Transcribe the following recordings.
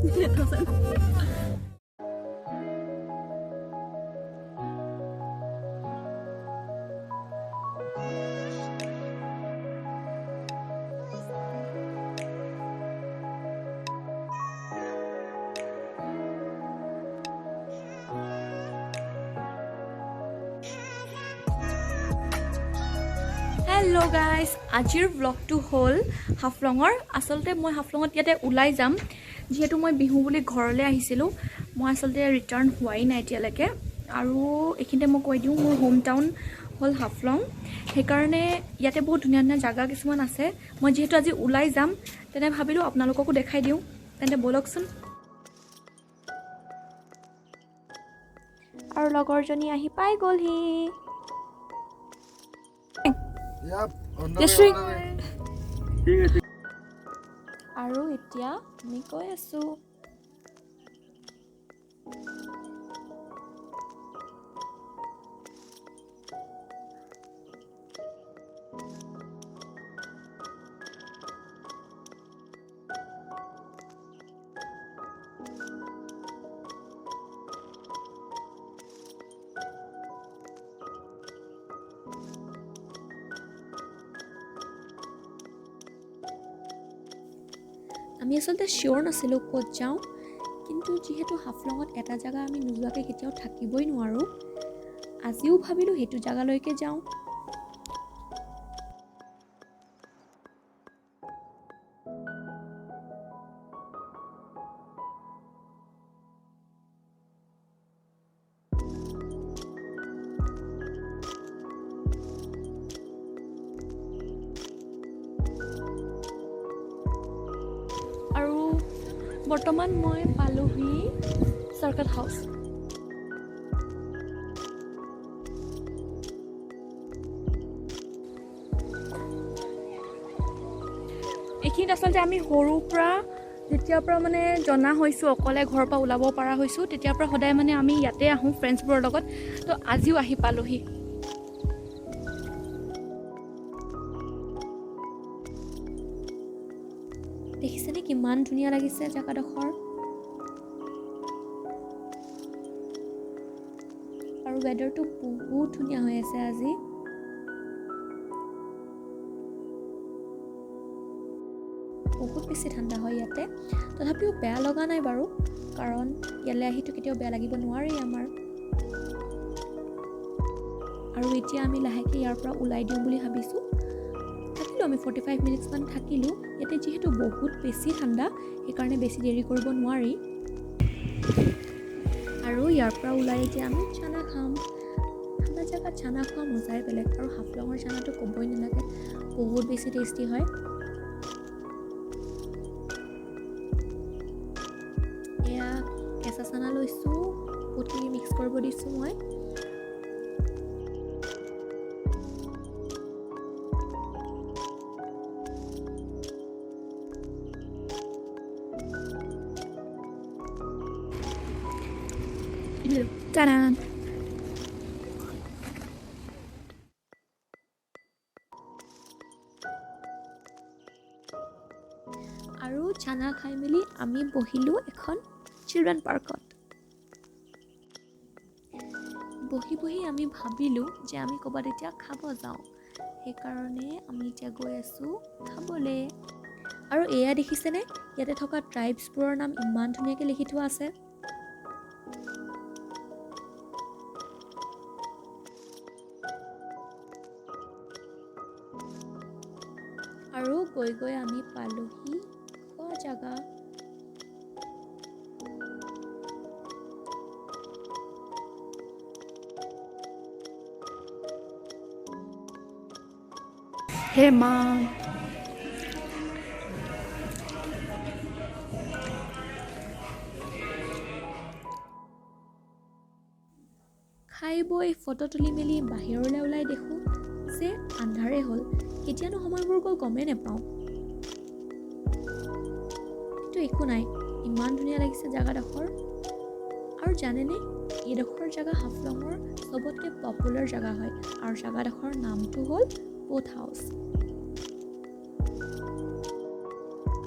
It doesn't. Hello guys, আজিৰ ব্লগটো হ'ল হাফলঙৰ। আচলতে মই হাফলঙত ইয়াতে ওলাই যাম, যিহেতু মই বিহু বুলি ঘৰলৈ আহিছিলোঁ। মই আচলতে ৰিটাৰ্ণ হোৱাই নাই এতিয়ালৈকে, আৰু এইখিনিতে মই কৈ দিওঁ মোৰ হোম টাউন হ'ল হাফলং। সেইকাৰণে ইয়াতে বহুত ধুনীয়া ধুনীয়া জাগা কিছুমান আছে। মই যিহেতু আজি ওলাই যাম, তেনে ভাবিলোঁ আপোনালোককো দেখাই দিওঁ। তেন্তে ব'লকচোন। আৰু লগৰজনী আহি পাই গ'লহি। আৰু এতিয়া আমি গৈ আছোঁ। আমি আচলতে চিয়'ৰ নাছিলোঁ ক'ত যাওঁ, কিন্তু যিহেতু হাফলঙত এটা জেগা আমি নোযোৱাকৈ কেতিয়াও থাকিবই নোৱাৰোঁ, আজিও ভাবিলোঁ সেইটো জেগালৈকে যাওঁ। আৰু বৰ্তমান মই পালোহি চাৰ্কাট হাউচ। এইখিনিত আচলতে আমি সৰুৰ পৰা যেতিয়াৰ পৰা মানে জনা হৈছোঁ, অকলে ঘৰৰ পৰা ওলাব পৰা হৈছোঁ, তেতিয়াৰ পৰা সদায় মানে আমি ইয়াতে আহোঁ ফ্ৰেণ্ডছবোৰৰ লগত। তো আজিও আহি পালোহি। দেখিছেনে কিমান ধুনীয়া লাগিছে জেগাডোখৰ। আৰু ৱেডাৰটো বহুত ধুনীয়া হৈ আছে আজি। বহুত বেছি ঠাণ্ডা হয় ইয়াতে, তথাপিও বেয়া লগা নাই বাৰু, কাৰণ ইয়ালৈ আহিতো কেতিয়াও বেয়া লাগিব নোৱাৰি আমাৰ। আৰু এতিয়া আমি লাহেকৈ ইয়াৰ পৰা ওলাই দিওঁ বুলি ভাবিছোঁ। থাকিলোঁ আমি 45 মিনিটছমান থাকিলোঁ ইয়াতে। যিহেতু বহুত বেছি ঠাণ্ডা, সেইকাৰণে বেছি দেৰি কৰিব নোৱাৰি। আৰু ইয়াৰ পৰা ওলাই এতিয়া আমি চানা খাম। ঠাণ্ডা জেগাত চানা খোৱা মজাই বেলেগ, আৰু হাফলঙৰ চানাটো ক'বই নালাগে, বহুত বেছি টেষ্টি হয়। এয়া কেঁচা চানা লৈছোঁ, বহুতখিনি মিক্স কৰিব দিছোঁ মই। Ta-da! আৰু চানা খাই মেলি আমি বহিলোঁ এখন চিলড্ৰেন পাৰ্কত। বহি বহি আমি ভাবিলোঁ যে আমি ক'ৰবাত এতিয়া খাব যাওঁ, সেইকাৰণে আমি এতিয়া গৈ আছোঁ খাবলৈ। আৰু এয়া দেখিছেনে, ইয়াতে থকা ট্ৰাইবছবোৰৰ নাম ইমান ধুনীয়াকৈ লিখি থোৱা আছে। আৰু গৈ গৈ আমি পালোহি খোৱা জেগা। হেমা খাই বৈ ফটো তুলি মেলি বাহিৰলৈ ওলাই দেখোঁ যে আন্ধাৰে হ'ল। কেতিয়ানো সময়বোৰ গ'ল গমেই নাপাওঁ। কিন্তু একো নাই, ইমান ধুনীয়া লাগিছে জেগাডোখৰ। আৰু জানেনে, এইডোখৰ জেগা হাফলঙৰ চবতকৈ পপুলাৰ জেগা হয়, আৰু জেগাডোখৰ নামটো হ'ল বোট হাউচ।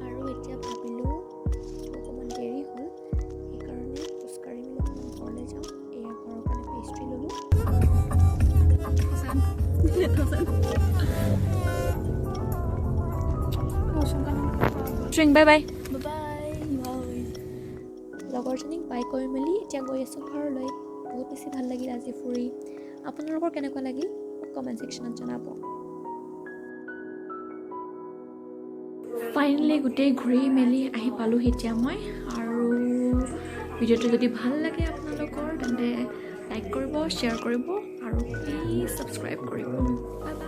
আৰু এতিয়া ভাবিলোঁ যিহেতু অকণমান দেৰি বাই বাই লগৰজনীক বাই কৰি মেলি এতিয়া গৈ আছোঁ ঘৰলৈ। বহুত বেছি ভাল লাগিল আজি ফুৰি। আপোনালোকৰ কেনেকুৱা লাগিল কমেণ্ট ছেকশ্যনত জনাব। ফাইনেলি গোটেই ঘূৰি মেলি আহি পালোহি এতিয়া মই। আৰু ভিডিঅ'টো যদি ভাল লাগে আপোনালোকৰ তেন্তে লাইক কৰিব, শ্বেয়াৰ কৰিব আৰু প্লিজ ছাবস্ক্ৰাইব কৰিব। Bye bye.